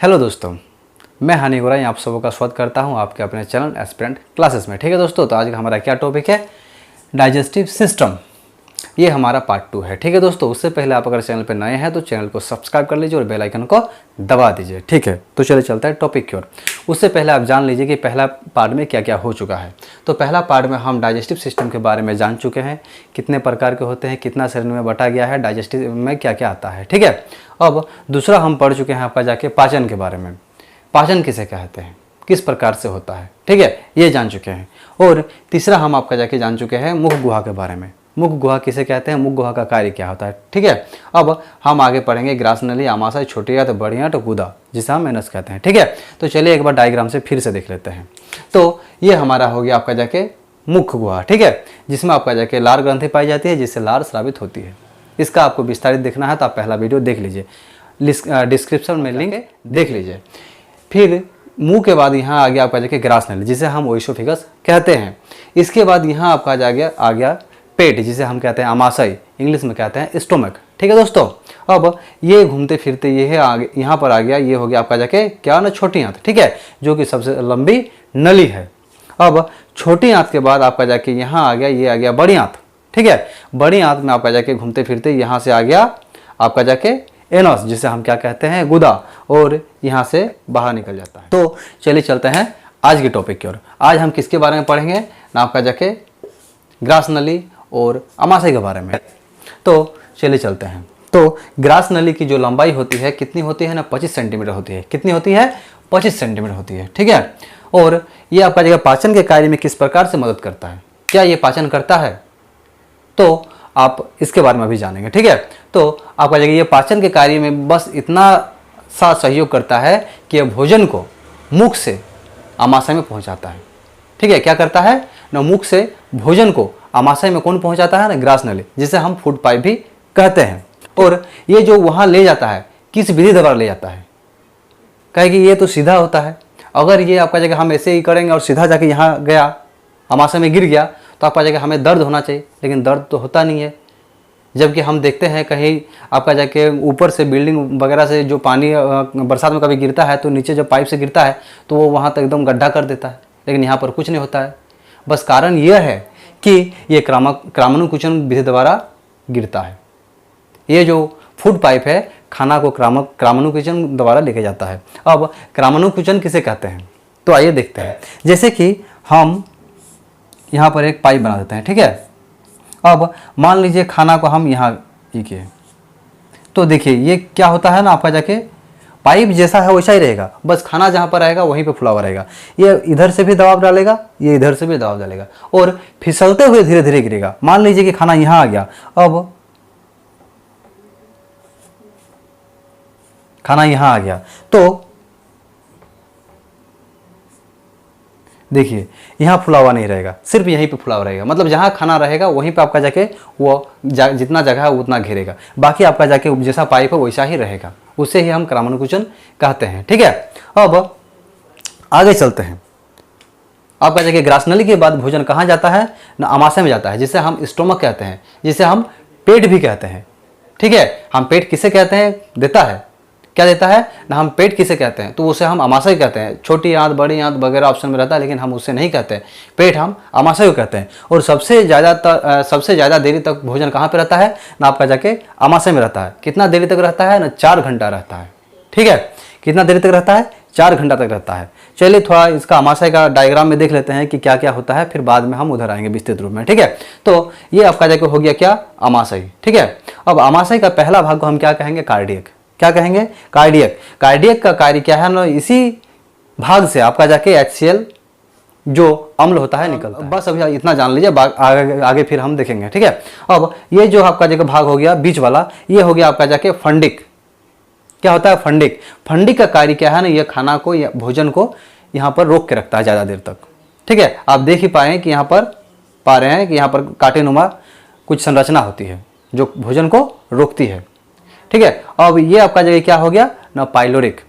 Hello दोस्तों, मैं हनी गोराई आप सबों का स्वागत करता हूं आपके अपने चैनल एस्पिरेंट क्लासेस में। ठीक है दोस्तों, तो आज का हमारा क्या टॉपिक है? Digestive system. ये हमारा पार्ट 2 है। ठीक है दोस्तों, उससे पहले आप अगर चैनल पर नए हैं तो चैनल को सब्सक्राइब कर लीजिए और बेल आइकन को दबा दीजिए। ठीक है, तो चलिए चलता है टॉपिक की ओर। उससे पहले आप जान लीजिए कि पहला पार्ट में क्या क्या हो चुका है। तो पहला पार्ट में हम डाइजेस्टिव सिस्टम के बारे में जान चुके हैं, कितने प्रकार के होते हैं, कितना शरीर में बटा गया है, डाइजेस्टिव में क्या क्या आता है। ठीक है, अब दूसरा हम पढ़ चुके हैं आपका जाके पाचन के बारे में। पाचन किसे कहते हैं, किस प्रकार से होता है, ठीक है, ये जान चुके हैं। और तीसरा हम आपका जाके जान चुके हैं मुख गुहा के बारे में। मुख गुहा किसे कहते हैं, मुख गुहा का कार्य क्या होता है। ठीक है, अब हम आगे पढ़ेंगे ग्रास नली, आमाशय, छोटी आंत, बड़ी आंत, गुदा, जिसे हम एनस कहते हैं। ठीक है, तो चलिए एक बार डायग्राम से फिर से देख लेते हैं। तो ये हमारा हो गया आपका जाके मुख गुहा। ठीक है, जिसमें आपका जाके लार ग्रंथि पाई जाती है, जिससे लार स्रावित होती है। इसका आपको विस्तारित देखना है तो आप पहला वीडियो देख लीजिए, डिस्क्रिप्शन में लिंक देख लीजिए। फिर मुंह के बाद यहाँ आ गया आपका जाके ग्रास नली, जिसे हम ओइसोफेगस कहते हैं। इसके बाद यहाँ आपका आ गया पेट, जिसे हम कहते हैं आमाशय, इंग्लिश में कहते हैं स्टोमक। ठीक है दोस्तों, अब ये घूमते फिरते ये है आगे यहाँ पर आ गया, ये हो गया आपका जाके क्या ना, छोटी आंत। ठीक है, जो कि सबसे लंबी नली है। अब छोटी आंत के बाद आपका जाके यहाँ आ गया, ये आ गया बड़ी आंत। ठीक है, बड़ी आंत में आपका जाके घूमते फिरते यहाँ से आ गया आपका जाके एनस, जिसे हम क्या कहते हैं, गुदा, और यहाँ से बाहर निकल जाता है। तो चलिए चलते हैं आज के टॉपिक की ओर। आज हम किसके बारे में पढ़ेंगे ना, आपका जाके ग्रास नली और आमाशय के बारे में। तो चलिए चलते हैं। तो ग्रास नली की जो लंबाई होती है कितनी होती है ना, 25 सेंटीमीटर होती है। कितनी होती है? 25 सेंटीमीटर होती है। ठीक है, और ये आपका जगह पाचन के कार्य में किस प्रकार से मदद करता है, क्या ये पाचन करता है, तो आप इसके बारे में भी जानेंगे। ठीक है, तो आपका जगह ये पाचन के कार्य में बस इतना सा सहयोग करता है कि यह भोजन को मुख से आमाशय में पहुंचाता है। ठीक है, क्या करता है ना, मुख से भोजन को आमाशय में कौन पहुंचाता है ना, ग्रास नली, जिसे हम फूड पाइप भी कहते हैं। और ये जो वहां ले जाता है, किस विधि द्वारा ले जाता है, कहे कि ये तो सीधा होता है। अगर ये आपका जगह हम ऐसे ही करेंगे और सीधा जाके यहाँ गया, आमाशय में गिर गया, तो आपका जगह हमें दर्द होना चाहिए, लेकिन दर्द तो होता नहीं है। जबकि हम देखते हैं कहीं आपका जाके ऊपर से बिल्डिंग वगैरह से जो पानी बरसात में कभी गिरता है तो नीचे जब पाइप से गिरता है तो वो वहाँ तक एकदम गड्ढा कर देता है, लेकिन यहाँ पर कुछ नहीं होता है। बस कारण यह है कि ये क्रामानुकुचन विधि द्वारा गिरता है। ये जो फूड पाइप है खाना को क्रामानुकुचन द्वारा लेके जाता है। अब क्रामानुकुचन किसे कहते हैं, तो आइए देखते हैं। जैसे कि हम यहाँ पर एक पाइप बना देते हैं। ठीक है, अब मान लीजिए खाना को हम यहाँ ये किए, तो देखिए ये क्या होता है ना, आपका जाके पाइप जैसा है वैसा ही रहेगा, बस खाना जहाँ पर रहेगा वहीं पे फुला हुआ रहेगा। ये इधर से भी दबाव डालेगा, ये इधर से भी दबाव डालेगा, और फिसलते हुए धीरे धीरे गिरेगा। मान लीजिए कि खाना यहाँ आ गया, अब खाना यहाँ आ गया, तो देखिए यहाँ फुला हुआ नहीं रहेगा, सिर्फ यहीं पे फुला हुआ रहेगा। मतलब जहाँ खाना रहेगा वहीं पे आपका जाके वो जितना जगह है उतना घेरेगा, बाकी आपका जाके जैसा पाइप है वैसा ही रहेगा। उसे ही हम क्रामानुकुचन कहते हैं। ठीक है, अब आगे चलते हैं। आपका जाके ग्रास नली के बाद भोजन कहाँ जाता है ना, आमाशय में जाता है, जिसे हम स्टोमक कहते हैं, जिसे हम पेट भी कहते हैं। ठीक है, हम पेट किसे कहते हैं, देता है, क्या देता है ना, हम पेट किसे कहते हैं, तो उसे हम आमाशय कहते हैं। छोटी आंत, बड़ी आंत वगैरह ऑप्शन में रहता है, लेकिन हम उससे नहीं कहते हैं, पेट हम आमाशय को कहते हैं। और सबसे ज़्यादा देरी तक भोजन कहाँ पे रहता है ना, आपका जाके आमाशय में रहता है। कितना देरी तक रहता है ना, 4 घंटा रहता है। ठीक है, कितना देरी तक रहता है, 4 घंटा तक रहता है। चलिए थोड़ा इसका आमाशय का डायग्राम में देख लेते हैं कि क्या क्या होता है, फिर बाद में हम उधर आएंगे विस्तृत रूप में। ठीक है, तो ये आपका जाके हो गया क्या, आमाशय। ठीक है, अब आमाशय का पहला भाग को हम क्या कहेंगे, कार्डियक। क्या कहेंगे, कार्डियक। कार्डियक का कार्य क्या है ना, इसी भाग से आपका जाके HCl जो अम्ल होता है निकलता है। बस अभी इतना जान लीजिए, आगे फिर हम देखेंगे। ठीक है, अब ये जो आपका जगह भाग हो गया बीच वाला, ये हो गया आपका जाके फंडिक। क्या होता है, फंडिक। फंडिक का कार्य क्या है ना, ये खाना को या भोजन को यहाँ पर रोक के रखता है ज़्यादा देर तक। ठीक है, आप देख ही पाए कि यहाँ पर पा रहे हैं कि यहाँ पर कांटेनुमा कुछ संरचना होती है जो भोजन को रोकती है। ठीक है, अब ये आपका जगह क्या हो गया ना, पाइलोरिक,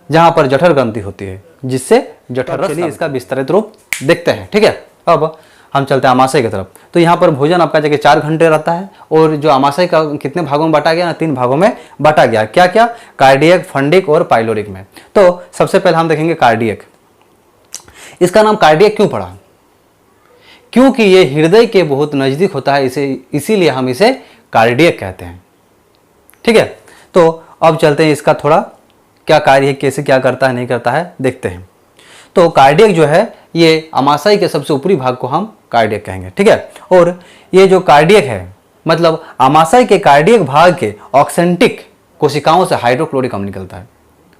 जहां पर जठर ग्रंथि होती है, जिससे जठर रस। चलिए इसका विस्तारित रूप देखते हैं। ठीक है, अब हम चलते हैं आमाशय की तरफ। तो यहाँ पर भोजन आपका जगह 4 घंटे रहता है और जो आमाशय का कितने भागों में बांटा गया ना, 3 भागों में बांटा गया। क्या क्या? कार्डियक, फंडिक और पाइलोरिक में। तो सबसे पहले हम देखेंगे कार्डियक। इसका नाम कार्डियक क्यों पड़ा? क्योंकि ये हृदय के बहुत नजदीक होता है, इसीलिए हम इसे कार्डियक कहते हैं। ठीक है, तो अब चलते हैं इसका थोड़ा क्या कार्य है, कैसे क्या करता है नहीं करता है देखते हैं। तो कार्डियक जो है ये आमाशय के सबसे ऊपरी भाग को हम कार्डियक कहेंगे। ठीक है, और ये जो कार्डियक है मतलब आमाशय के कार्डियक भाग के ऑक्सेंटिक कोशिकाओं से हाइड्रोक्लोरिक अम्ल निकलता है।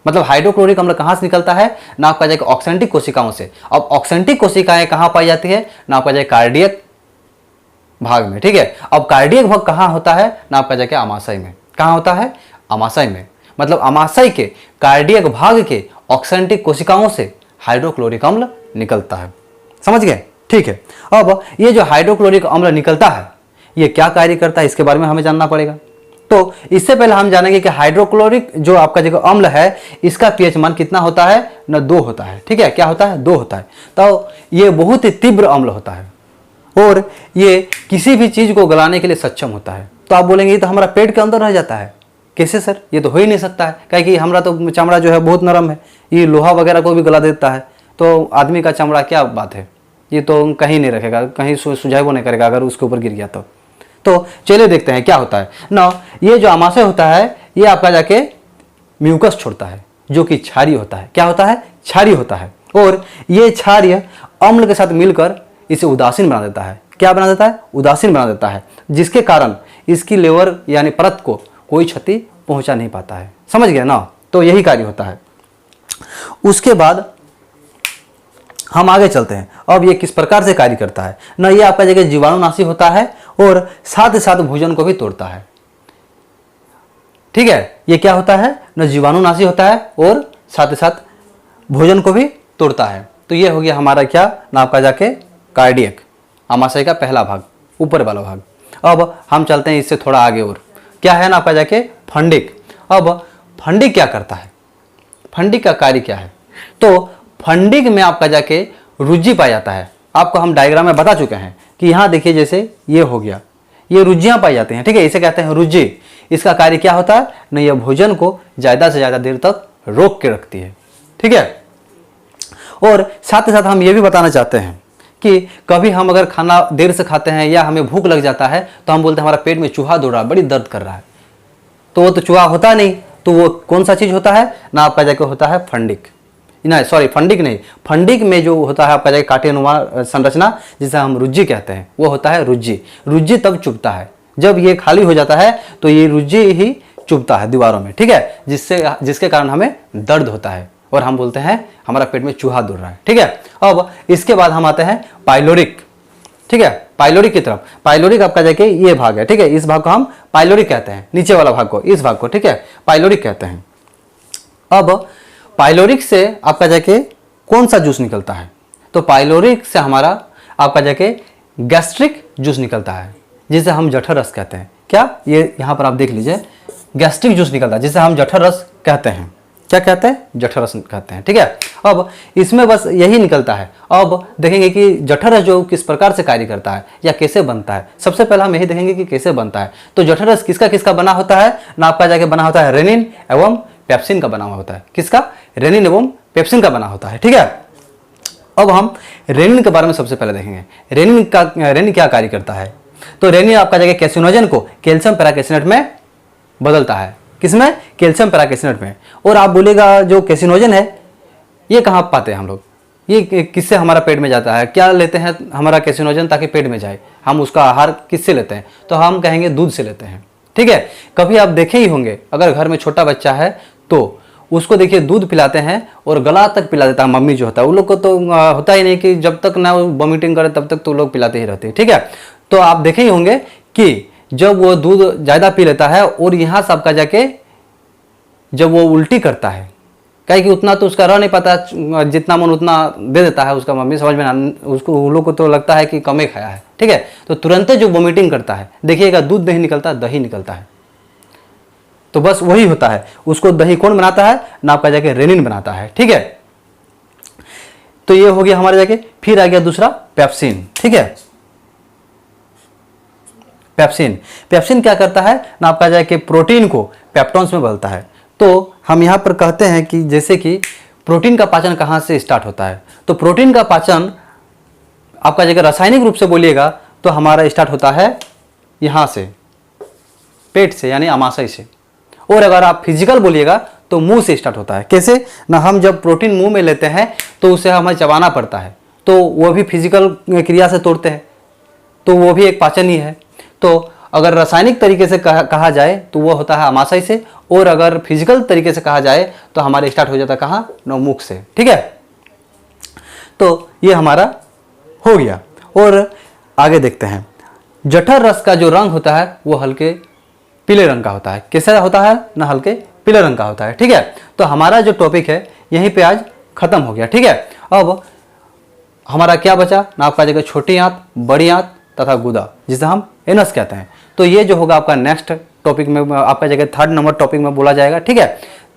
मतलब हाइड्रोक्लोरिक अम्ल कहाँ से निकलता है ना, आपका जाएगा ऑक्सेंटिक कोशिकाओं से। अब ऑक्सेंटिक कोशिकाएं कहाँ पाई जाती है ना, आपका जाएगा कार्डियक भाग में। ठीक है, अब कार्डियक भाग कहाँ होता है ना, आपका जाएगा आमाशय में। कहाँ होता है? आमाशय में। मतलब आमाशय के कार्डियक भाग के ऑक्सेंटिक कोशिकाओं से हाइड्रोक्लोरिक अम्ल निकलता है। समझ गए? ठीक है, अब ये जो हाइड्रोक्लोरिक अम्ल निकलता है ये क्या कार्य करता है इसके बारे में हमें जानना पड़ेगा। तो इससे पहले हम जानेंगे कि हाइड्रोक्लोरिक जो आपका जो अम्ल है इसका पीएच मान कितना होता है ना, 2 होता है। ठीक है, क्या होता है? 2 होता है। तो ये बहुत ही तीव्र अम्ल होता है और ये किसी भी चीज को गलाने के लिए सक्षम होता है। तो आप बोलेंगे ये तो हमारा पेट के अंदर रह जाता है, कैसे सर? ये तो हो ही नहीं सकता है, क्या कि हमारा तो चमड़ा जो है बहुत नरम है, ये लोहा वगैरह को भी गला देता है। तो आदमी का चमड़ा क्या बात है, ये तो कहीं नहीं रखेगा, कहीं सुझाव नहीं करेगा अगर उसके ऊपर गिर गया तो चलिए देखते हैं क्या होता है ना। ये जो आमाशय होता है ये आपका जाके म्यूकस छोड़ता है जो कि क्षारीय होता है। क्या होता है? क्षारीय होता है। और ये क्षारीय अम्ल के साथ मिलकर इसे उदासीन बना देता है। क्या बना देता है? उदासीन बना देता है, जिसके कारण इसकी लेवर यानी परत को कोई क्षति पहुंचा नहीं पाता है। समझ गया ना? तो यही कार्य होता है। उसके बाद हम आगे चलते हैं। अब ये किस प्रकार से कार्य करता है ना, ये आपका जगह जीवाणुनाशी होता है और साथ ही साथ भोजन को भी तोड़ता है। ठीक है, ये क्या होता है ना, जीवाणुनाशी होता है और साथ ही साथ भोजन को भी तोड़ता है। तो ये हो गया हमारा क्या ना, आपका जाके कार्डियक, आमाशय का पहला भाग, ऊपर वाला भाग। अब हम चलते हैं इससे थोड़ा आगे और क्या है ना, आपका जाके फंडिक। अब फंडिक क्या करता है, फंडिक का कार्य क्या है? तो फंडिक में आपका जाके रुज्जी पाया जाता है। आपको हम डायग्राम में बता चुके हैं कि यहाँ देखिए जैसे ये हो गया, ये रुज्जियाँ पाई जाती हैं। ठीक है, इसे कहते हैं रुज्जी। इसका कार्य क्या होता है ना, यह भोजन को ज़्यादा से ज़्यादा देर तक रोक के रखती है। ठीक है, और साथ ही साथ हम ये भी बताना चाहते हैं कि कभी हम अगर खाना देर से खाते हैं या हमें भूख लग जाता है तो हम बोलते हैं हमारा पेट में चूहा दौड़ रहा है, बड़ी दर्द कर रहा है। तो वो तो चूहा होता नहीं, तो वो कौन सा चीज़ होता है ना, आपका जाके होता है फंडिक। नहीं सॉरी, फंडिक नहीं, फंडिक में जो होता है आपका जाके कांटेनुमा संरचना जिसे हम रुज्जी कहते हैं, वो होता है रुज्जी। रुज्जी तब चुभता है जब ये खाली हो जाता है, तो ये रुज्जी ही चुभता है दीवारों में। ठीक है, जिसके कारण हमें दर्द होता है और हम बोलते हैं हमारा पेट में चूहा दौड़ रहा है। ठीक है, अब इसके बाद हम आते हैं पाइलोरिक। ठीक है, पाइलोरिक की तरफ। पाइलोरिक आपका जाके ये भाग है। ठीक है, इस भाग को हम पाइलोरिक कहते हैं, नीचे वाला भाग को, इस भाग को। ठीक है, पाइलोरिक कहते हैं। अब पाइलोरिक से आपका जाके कौन सा जूस निकलता है? तो पाइलोरिक से हमारा आपका जाके गैस्ट्रिक जूस निकलता है, जिसे हम जठर रस कहते हैं। क्या? ये यहाँ पर आप देख लीजिए, गैस्ट्रिक जूस निकलता है जिसे हम जठर रस कहते हैं। क्या कहते हैं? जठर रस कहते हैं। ठीक है, अब इसमें बस यही निकलता है। अब देखेंगे कि जठर रस जो किस प्रकार से कार्य करता है या कैसे बनता है। सबसे पहले हम यही देखेंगे कि कैसे बनता है। तो जठर रस किसका किसका बना होता है ना, आपका जाके बना होता है रेनिन एवं पेप्सिन का बना हुआ होता है। किसका? रेनिन एवं पेप्सिन का बना होता है। ठीक है, अब हम रेनिन के बारे में सबसे पहले देखेंगे। रेनिन क्या कार्य करता है? तो रेनिन आपका जगह कैसिनोजन को कैल्शियम पैराकेसिनेट में बदलता है। किसमें? कैल्शियम पैराकेसिनेट में। और आप बोलेगा जो कैसिनोजन है ये कहाँ पाते हैं हम लोग, ये किससे हमारा पेट में जाता है? क्या लेते हैं हमारा कैसिनोजन ताकि पेट में जाए? हम उसका आहार किससे लेते हैं? तो हम कहेंगे दूध से लेते हैं। ठीक है, कभी आप देखे ही होंगे अगर घर में छोटा बच्चा है तो उसको देखिए दूध पिलाते हैं और गला तक पिला देता है मम्मी जो होता है। उन लोग को तो होता ही नहीं कि जब तक ना वो वॉमिटिंग करे तब तक तो लोग पिलाते ही रहते हैं। ठीक है, तो आप देखे ही होंगे कि जब वो दूध ज़्यादा पी लेता है और यहाँ से आपका जाके जब वो उल्टी करता है, क्या कि उतना तो उसका रह नहीं पाता, जितना मन उतना दे देता है उसका मम्मी, समझ में ना उसको, उन लोग को तो लगता है कि कम ही खाया है। ठीक है, तो तुरंत जो वॉमिटिंग करता है, देखिएगा दूध नहीं निकलता, दही निकलता है। तो बस वही होता है, उसको दही कौन बनाता है ना, आपका जाके रेनिन बनाता है। ठीक है, तो ये हो गया हमारे जाके। फिर आ गया दूसरा पेप्सिन, ठीक है। पेप्सिन, पेप्सिन क्या करता है ना, आपका जाए कि प्रोटीन को पेप्टॉन्स में बदलता है। तो हम यहाँ पर कहते हैं कि जैसे कि प्रोटीन का पाचन कहाँ से स्टार्ट होता है, तो प्रोटीन का पाचन आपका जगह रासायनिक रूप से बोलिएगा तो हमारा स्टार्ट होता है यहाँ से, पेट से यानी आमाशय से। और अगर आप फिजिकल बोलिएगा तो मुंह से स्टार्ट होता है। कैसे ना, हम जब प्रोटीन मुंह में लेते हैं तो उसे हमें चबाना पड़ता है, तो वो भी फिजिकल क्रिया से तोड़ते हैं, तो वो भी एक पाचन ही है। तो अगर रासायनिक तरीके से कहा जाए तो वो होता है आमाशय से, और अगर फिजिकल तरीके से कहा जाए तो हमारे स्टार्ट हो जाता है कहाँ, मुख से, ठीक है। तो ये हमारा हो गया। और आगे देखते हैं, जठर रस का जो रंग होता है वो हल्के पीले रंग का होता है। कैसा होता है ना, हल्के पीले रंग का होता है, ठीक है। तो हमारा जो टॉपिक है यहीं पे आज खत्म हो गया, ठीक है। अब हमारा क्या बचा ना, आपका जगह छोटी आंत, बड़ी आंत तथा गुदा, जिसे हम एनस कहते हैं। तो ये जो होगा आपका नेक्स्ट टॉपिक में, आपका जगह 3rd नंबर टॉपिक में बोला जाएगा, ठीक है।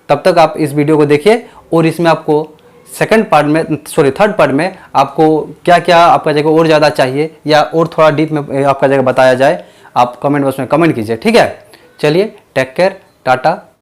तब तक आप इस वीडियो को देखिए, और इसमें आपको थर्ड पार्ट में आपको क्या क्या आपका जगह और ज़्यादा चाहिए या और थोड़ा डीप में आपका जगह बताया जाए, आप कमेंट बॉक्स में कमेंट कीजिए, ठीक है। चलिए, टेक केयर, टाटा।